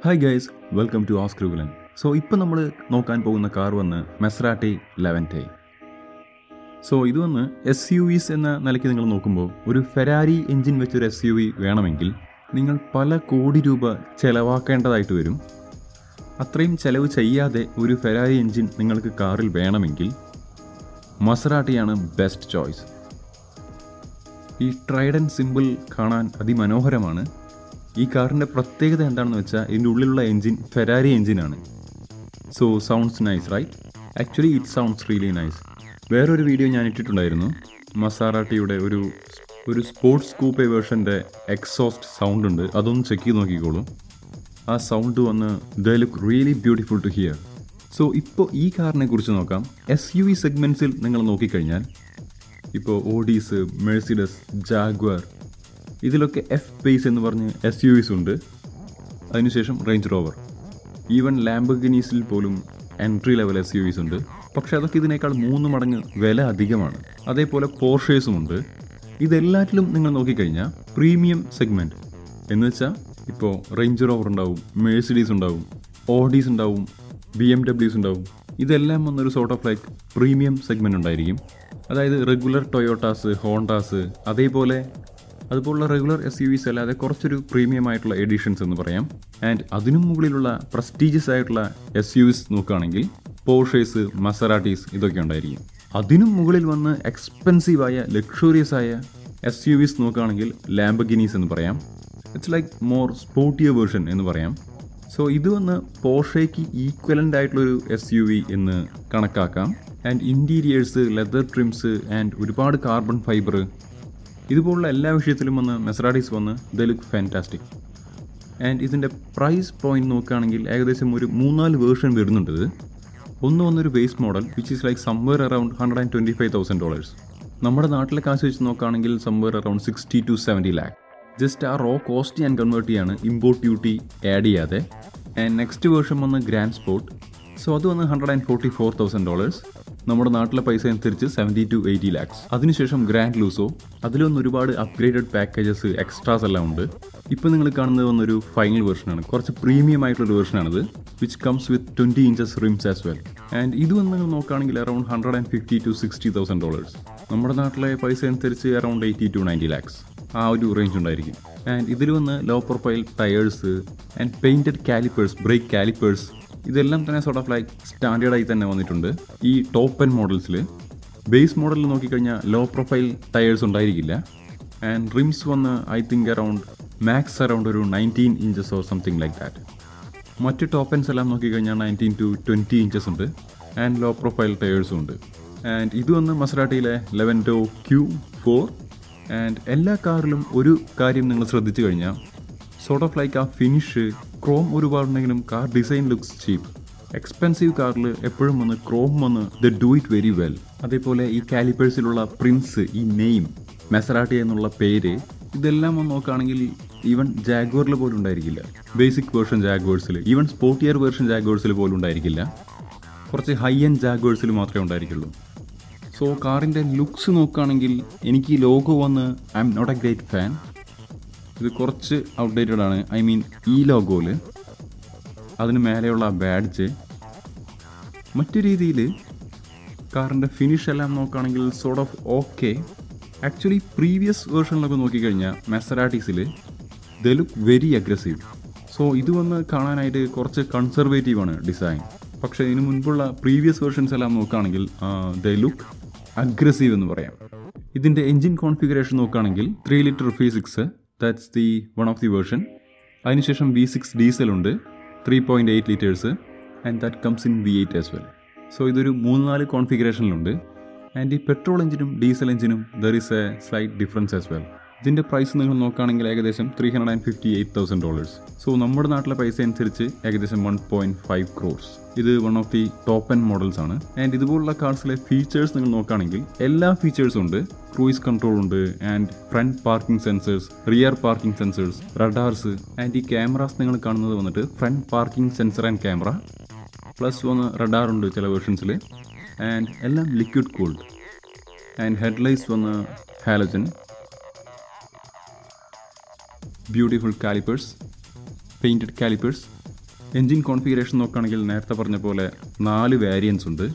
Hi guys, welcome to ask റുഗുലൻ. So ഇപ്പോൾ നമ്മൾ നോക്കാൻ പോകുന്ന കാർ വന്ന് മെസറാട്ടി ലെവൻറ്റെ. സോ ഇത് വന്ന് SUVs എന്ന നിലയ്ക്ക് നിങ്ങൾ നോക്കുമ്പോൾ ഒരു ഫെരാരി എൻജിൻ വെച്ചൊരു SUV വേണമെങ്കിൽ നിങ്ങൾ പല കോടി രൂപ ചിലവാക്കേണ്ടതായിട്ട് വരും. അത്രയും ചിലവ് ചെയ്യാതെ ഒരു ഫെരാരി എൻജിൻ നിങ്ങൾക്ക് കാറിൽ വേണമെങ്കിൽ മസറാട്ടിയാണ് ബെസ്റ്റ് ചോയ്സ്. ഈ ട്രൈഡൻറ്റ് സിമ്പിൾ കാണാൻ അതിമനോഹരമാണ്. ഈ കാറിൻ്റെ പ്രത്യേകത എന്താണെന്ന് വെച്ചാൽ ഇതിൻ്റെ ഉള്ളിലുള്ള എൻജിൻ ഫെരാരി എൻജിനാണ്. So sounds nice, right? Actually it sounds really nice. വേറൊരു വീഡിയോ ഞാൻ ഇട്ടിട്ടുണ്ടായിരുന്നു. മസാറാട്ടിയുടെ ഒരു സ്പോർട്സ് കൂപ്പേ വേർഷൻ്റെ എക്സോസ്റ്റ് സൗണ്ട് ഉണ്ട്, അതൊന്ന് ചെക്ക് ചെയ്ത് നോക്കിക്കോളൂ. ആ സൗണ്ട് വന്ന് the look really beautiful to hear. So ഇപ്പോൾ ഈ കാറിനെ കുറിച്ച് നോക്കാം. SUV സെഗ്മെൻറ്റ്സിൽ നിങ്ങൾ നോക്കിക്കഴിഞ്ഞാൽ ഇപ്പോൾ ഓഡീസ്, മെഴ്സിഡസ്, ജാഗ്വാർ, ഇതിലൊക്കെ F-Pace എന്ന് പറഞ്ഞ് SUVs ഉണ്ട്. അതിനുശേഷം റേഞ്ച് റോവർ, ഈവൻ ലാംബോർഗിനീസിൽ പോലും എൻട്രി ലെവൽ SUVs ഉണ്ട്. പക്ഷേ അതൊക്കെ ഇതിനേക്കാൾ 3 മടങ്ങ് വില അധികമാണ്. അതേപോലെ പോർഷേഴ്സും ഉണ്ട്. ഇതെല്ലാറ്റിലും നിങ്ങൾ നോക്കിക്കഴിഞ്ഞാൽ പ്രീമിയം സെഗ്മെൻറ്റ് എന്ന് വെച്ചാൽ ഇപ്പോൾ റേഞ്ച് റോവർ ഉണ്ടാവും, മെഴ്സിഡീസ് ഉണ്ടാവും, ഓഡീസ് ഉണ്ടാവും, BMWs ഉണ്ടാവും. ഇതെല്ലാം വന്നൊരു sort of like premium segment ഉണ്ടായിരിക്കും. അതായത് റെഗുലർ ടൊയോട്ടാസ്, ഹോണ്ടാസ്, അതുപോലുള്ള റെഗുലർ SUVs അല്ലാതെ കുറച്ചൊരു പ്രീമിയം ആയിട്ടുള്ള എഡിഷൻസ് എന്ന് പറയാം. ആൻഡ് അതിനും മുകളിലുള്ള പ്രസ്റ്റീജിയസ് ആയിട്ടുള്ള SUVs നോക്കുകയാണെങ്കിൽ പോർഷേഴ്സ്, മസറാട്ടീസ് ഇതൊക്കെ ഉണ്ടായിരിക്കും. അതിനും മുകളിൽ വന്ന് എക്സ്പെൻസീവായ ലക്ഷറിയസ് ആയ SUVs നോക്കുകയാണെങ്കിൽ ലാംബോർഗിനീസ് എന്ന് പറയാം. It's like more sportier version എന്ന് പറയാം. സോ ഇത് വന്ന് പോർഷയ്ക്ക് ഈക്വലൻ്റ് ആയിട്ടുള്ളൊരു SUV എന്ന് കണക്കാക്കാം. ആൻഡ് ഇൻറ്റീരിയേഴ്സ്, ലെതർ ട്രിംസ് ആൻഡ് ഒരുപാട് കാർബൺ ഫൈബർ, ഇതുപോലുള്ള എല്ലാ വിഷയത്തിലും വന്ന് മെസറാട്ടീസ് വന്ന് ദ ലുക്ക് ഫാൻറ്റാസ്റ്റിക്. ആൻഡ് ഇതിൻ്റെ പ്രൈസ് പോയിന്റ് നോക്കുകയാണെങ്കിൽ ഏകദേശം ഒരു 3-4 വേർഷൻ വരുന്നുണ്ട്. ഒന്ന് വന്നൊരു base model which is like somewhere around $125,000. നമ്മുടെ നാട്ടിലെ കാശ് വെച്ച് നോക്കുകയാണെങ്കിൽ somewhere around 60 to 70 lakh. Just ആ റോ കോസ്റ്റ് ഞാൻ കൺവേർട്ട് ചെയ്യാണ്, ഇമ്പോർട്ട് ഡ്യൂട്ടി ആഡ് ചെയ്യാതെ. ആൻഡ് നെക്സ്റ്റ് വേർഷൻ വന്ന് ഗ്രാൻഡ് സ്പോർട്ട്. സോ അത് വന്ന് $144,000. നമ്മുടെ നാട്ടിലെ പൈസ അനുസരിച്ച് 70 to 80 lakhs. അതിനുശേഷം ഗ്രാൻഡ് ലൂസോ, അതിലൊന്ന് ഒരുപാട് അപ്ഗ്രേഡഡ് പാക്കേജസ്, എക്സ്ട്രാസ് എല്ലാം ഉണ്ട്. ഇപ്പോൾ നിങ്ങൾ കാണുന്നത് വന്നൊരു ഫൈനൽ വേർഷനാണ്, കുറച്ച് പ്രീമിയം ആയിട്ടുള്ളൊരു വേർഷനാണിത്, which comes with 20 inches rims as well. And ഇത് വന്ന് നിങ്ങൾ നോക്കുകയാണെങ്കിൽ അറൗണ്ട് $150,000 to $60,000. നമ്മുടെ നാട്ടിലെ പൈസ അനുസരിച്ച് അറൗണ്ട് 80 to 90 lakhs ആ ഒരു റേഞ്ച് ഉണ്ടായിരിക്കും. ആൻഡ് ഇതിൽ വന്ന് low profile tyres and painted calipers, brake calipers, ഇതെല്ലാം തന്നെ സോർട്ട് ഓഫ് ലൈക്ക് സ്റ്റാൻഡേർഡായി തന്നെ വന്നിട്ടുണ്ട്. ഈ ടോപ്പ് എൻഡ് മോഡൽസിൽ ബേസ് മോഡലിൽ നോക്കിക്കഴിഞ്ഞാൽ ലോ പ്രൊഫൈൽ ടയേഴ്സ് ഉണ്ടായിരിക്കില്ല. ആൻഡ് റിംസ് വന്ന് ഐ തിങ്ക് മാക്സ് അറൗണ്ട് ഒരു 19 inches or something like that. മറ്റ് ടോപ്പ് എൻഡ്സ് എല്ലാം നോക്കിക്കഴിഞ്ഞാൽ 19 to 20 inches ഉണ്ട്. ആൻഡ് ലോ പ്രൊഫൈൽ ടയേഴ്സും ഉണ്ട്. ആൻഡ് ഇത് വന്ന് മസറാട്ടിയിലെ ലെവൻറ്റോ Q4. ആൻഡ് എല്ലാ കാറിലും ഒരു കാര്യം നിങ്ങൾ ശ്രദ്ധിച്ചു കഴിഞ്ഞാൽ സോർട്ട് ഓഫ് ലൈക്ക് ആ ഫിനിഷ്, ക്രോം ഒരുപാടുണ്ടെങ്കിലും car design looks cheap. Expensive കാറിൽ എപ്പോഴും വന്ന് ക്രോം വന്ന് the do it very well. അതേപോലെ ഈ കാലിപ്പേഴ്സിലുള്ള പ്രിൻസ്, ഈ നെയിം മെസറാട്ടി എന്നുള്ള പേര്, ഇതെല്ലാം ഒന്ന് നോക്കുകയാണെങ്കിൽ ഈവൻ ജാഗ്വാറിൽ പോലും ഉണ്ടായിരിക്കില്ല. ബേസിക് വേർഷൻ ജാഗ്വാർസിൽ, ഈവൻ സ്പോർട്ടിയർ വേർഷൻ ജാഗ്വാർസിൽ പോലും ഉണ്ടായിരിക്കില്ല. കുറച്ച് ഹൈ എൻഡ് ജാഗ്വാർസിൽ മാത്രമേ ഉണ്ടായിരിക്കുള്ളൂ. സോ കാറിൻ്റെ ലുക്സ് നോക്കുകയാണെങ്കിൽ എനിക്ക് ഈ ലോഗോ വന്ന് I am not a great fan. ഇത് കുറച്ച് ഔട്ട്ഡേറ്റഡ് ആണ്. ഐ മീൻ ഈ ലോഗോയിൽ അതിന് മേലെയുള്ള ബാഡ്ജ്, മറ്റു രീതിയിൽ കാറിൻ്റെ ഫിനിഷ് എല്ലാം നോക്കുകയാണെങ്കിൽ sort of okay. Actually previous വേർഷനിലൊക്കെ നോക്കിക്കഴിഞ്ഞാൽ മെസറാട്ടീസിൽ the look very aggressive. So ഇത് വന്ന് കാണാനായിട്ട് കുറച്ച് കൺസർവേറ്റീവാണ് ഡിസൈൻ. പക്ഷേ ഇതിന് മുൻപുള്ള പ്രീവിയസ് വേർഷൻസ് എല്ലാം നോക്കുകയാണെങ്കിൽ ദ ലുക്ക് അഗ്രസീവ് എന്ന് പറയാം. ഇതിൻ്റെ എൻജിൻ കോൺഫിഗറേഷൻ നോക്കുകയാണെങ്കിൽ 3 liter V6, that's the one of the version. അതിനുശേഷം V6 ഡീസൽ ഉണ്ട്, 3.8 liters, and that comes in V8 as well. So ഇതൊരു 3-4 കോൺഫിഗറേഷനിലുണ്ട്. ആൻഡ് ഈ പെട്രോൾ എഞ്ചിനും ഡീസൽ എഞ്ചിനും there is a slight difference as well. ഇതിൻ്റെ പ്രൈസ് നിങ്ങൾ നോക്കുകയാണെങ്കിൽ ഏകദേശം $358,000. സോ നമ്മുടെ നാട്ടിലെ പൈസ അനുസരിച്ച് ഏകദേശം 1.5 crores. ഇത് one of the top end models ആണ്. ആൻഡ് ഇതുപോലുള്ള കാർസിലെ ഫീച്ചേഴ്സ് നിങ്ങൾ നോക്കുകയാണെങ്കിൽ എല്ലാ ഫീച്ചേഴ്സും ഉണ്ട്. ക്രൂയിസ് കൺട്രോൾ ഉണ്ട്, and front parking sensors, rear parking sensors, radars, and ഈ ക്യാമറാസ് നിങ്ങൾ കാണുന്നത് വന്നിട്ട് front parking sensor and camera plus വന്ന് റഡാർ ഉണ്ട് ചില വേർഷൻസിൽ. ആൻഡ് എല്ലാം ലിക്വിഡ് കൂൾഡ്. ആൻഡ് ഹെഡ്ലൈറ്റ്സ് വന്ന് halogen. beautiful calipers, painted calipers, engine configuration നോക്കുകയാണെങ്കിൽ നേരത്തെ പറഞ്ഞ പോലെ 4 വേരിയൻസ് ഉണ്ട്.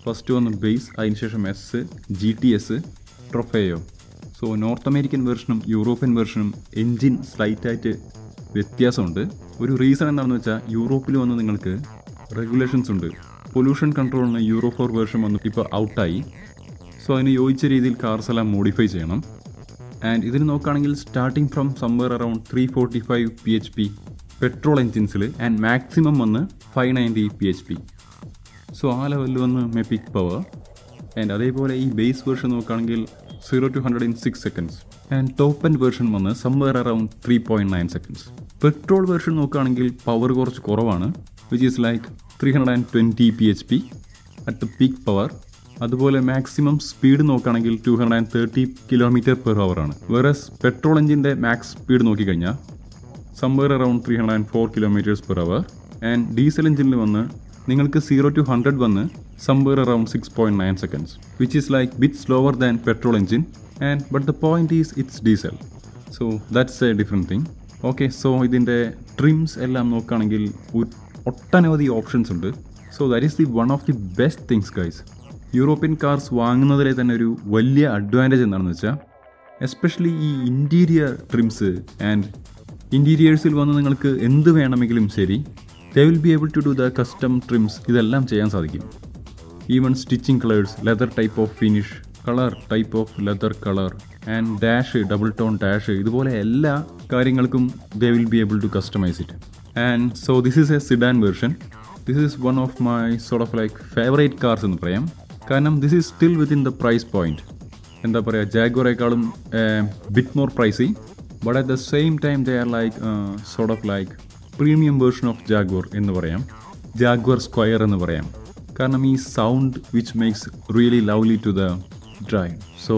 ഫസ്റ്റ് വന്ന് ബേസ്, അതിനുശേഷം S, GTS, Trofeo. So North American വേർഷനും യൂറോപ്യൻ വേർഷനും എൻജിൻ സ്ലൈറ്റായിട്ട് വ്യത്യാസമുണ്ട്. ഒരു റീസൺ എന്താണെന്ന് വെച്ചാൽ യൂറോപ്പിൽ വന്ന് നിങ്ങൾക്ക് റെഗുലേഷൻസ് ഉണ്ട്. പൊല്യൂഷൻ കൺട്രോളിന് യൂറോ 4 വേർഷൻ വന്ന് ഇപ്പോൾ ഔട്ടായി. സോ അതിന് യോജിച്ച രീതിയിൽ കാർസ് എല്ലാം മോഡിഫൈ ചെയ്യണം. ആൻഡ് ഇതിന് നോക്കുകയാണെങ്കിൽ starting from somewhere around 345 PHP petrol എൻജിൻസിൽ ആൻഡ് മാക്സിമം വന്ന് 590 PHP. സോ ആ ലെവലിൽ വന്ന് മെപ്പിക് പവർ. ആൻഡ് അതേപോലെ ഈ ബേസ് വേർഷൻ നോക്കുകയാണെങ്കിൽ 0 to 100 in 6 seconds. And top end version വന്ന് somewhere around 3.9 seconds. Petrol version നോക്കുകയാണെങ്കിൽ പവർ കുറച്ച് കുറവാണ്, which is like 320 PHP at the peak power. അതുപോലെ മാക്സിമം സ്പീഡ് നോക്കുകയാണെങ്കിൽ 230 km/h ആണ്. വേറസ് പെട്രോൾ എഞ്ചിൻ്റെ മാക്സ് സ്പീഡ് നോക്കിക്കഴിഞ്ഞാൽ somewhere around 304 km/h. And diesel എഞ്ചിനിൽ വന്ന് നിങ്ങൾക്ക് 0 to 100 വന്ന് somewhere around 6.9 seconds, which is like bit slower than petrol engine. But the point is it's diesel. So that's a different thing. Okay, so ഇതിൻ്റെ ട്രിംസ് എല്ലാം നോക്കുകയാണെങ്കിൽ ഒട്ടനവധി options ഉണ്ട്. So that is one of the best things guys. European cars വാങ്ങുന്നതിലെ തന്നെ ഒരു വലിയ advantage എന്താണെന്ന് വെച്ചാൽ എസ്പെഷ്യലി ഈ ഇൻറ്റീരിയർ ട്രിംസ് ആൻഡ് ഇൻറ്റീരിയേഴ്സിൽ വന്ന് നിങ്ങൾക്ക് എന്ത് വേണമെങ്കിലും ശരി, they will be able to do the custom trims. ഇതെല്ലാം ചെയ്യാൻ സാധിക്കും. Even stitching colours, leather type of finish, colour type of leather colour and dash, double tone dash, ഇതുപോലെ എല്ലാ കാര്യങ്ങൾക്കും they will be able to customize it. And so this is a sedan version. This is one of my sort of like favorite cars എന്ന് പറയാം. കാരണം this is still within the price point. എന്താ പറയുക, ജാഗ്വറേക്കാളും bit more pricey, but at the same time they are like sort of like premium version of Jaguar എന്ന് പറയാം, Jaguar square എന്ന് പറയാം. കാരണം ഈ sound which makes really lovely to the drive. So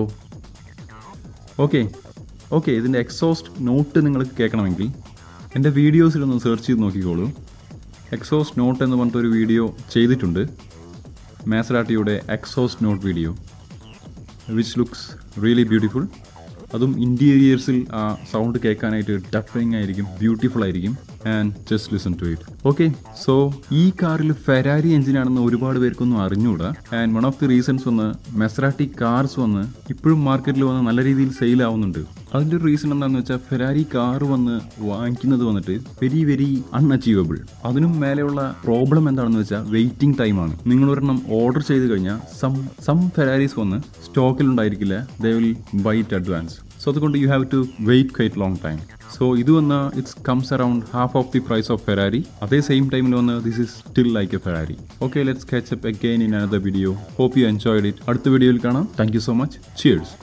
okay ഇതിൻ്റെ exhaust note നിങ്ങൾക്ക് കേൾക്കണമെങ്കിൽ എൻ്റെ വീഡിയോസിലൊന്ന് സെർച്ച് ചെയ്ത് നോക്കിക്കോളൂ. എക്സോസ്റ്റ് നോട്ട് എന്ന് പറഞ്ഞിട്ടൊരു വീഡിയോ ചെയ്തിട്ടുണ്ട്, മാസറാട്ടിയുടെ exhaust note video, which looks really beautiful. അതും ഇൻറ്റീരിയേഴ്സിൽ ആ സൗണ്ട് കേൾക്കാനായിട്ട് ഡഫറിങ് ആയിരിക്കും, ബ്യൂട്ടിഫുൾ ആയിരിക്കും. And just listen to it. Okay, so ഈ കാറിൽ ഫെരാരി എഞ്ചിനാണെന്ന് ഒരുപാട് പേർക്കൊന്നും അറിഞ്ഞുകൂടാ. And one of the reasons വന്ന് മെസറാട്ടി കാർസ് വന്ന് ഇപ്പോഴും മാർക്കറ്റിൽ വന്ന് നല്ല രീതിയിൽ സെയിൽ ആവുന്നുണ്ട്. അതിൻ്റെ ഒരു റീസൺ എന്താണെന്ന് വെച്ചാൽ ഫെരാരി കാർ വന്ന് വാങ്ങിക്കുന്നത് വന്നിട്ട് വെരി വെരി അൺഅച്ചീവബിൾ. അതിനും മേലെയുള്ള പ്രോബ്ലം എന്താണെന്ന് വെച്ചാൽ വെയിറ്റിംഗ് ടൈമാണ്. നിങ്ങൾ ഒരെണ്ണം ഓർഡർ ചെയ്ത് കഴിഞ്ഞാൽ സം ഫെരാരീസ് വന്ന് സ്റ്റോക്കിൽ ഉണ്ടായിരിക്കില്ല, they will buy it advance. So അതുകൊണ്ട് you have to wait quite long time. So ഇത് വന്ന് it's comes around half of the price of Ferrari. അതേ സെയിം ടൈമിൽ വന്ന് this is still like a Ferrari. Okay, let's catch up again in another video. Hope you enjoyed it. അടുത്ത വീഡിയോയിൽ കാണാം. Thank you so much. Cheers.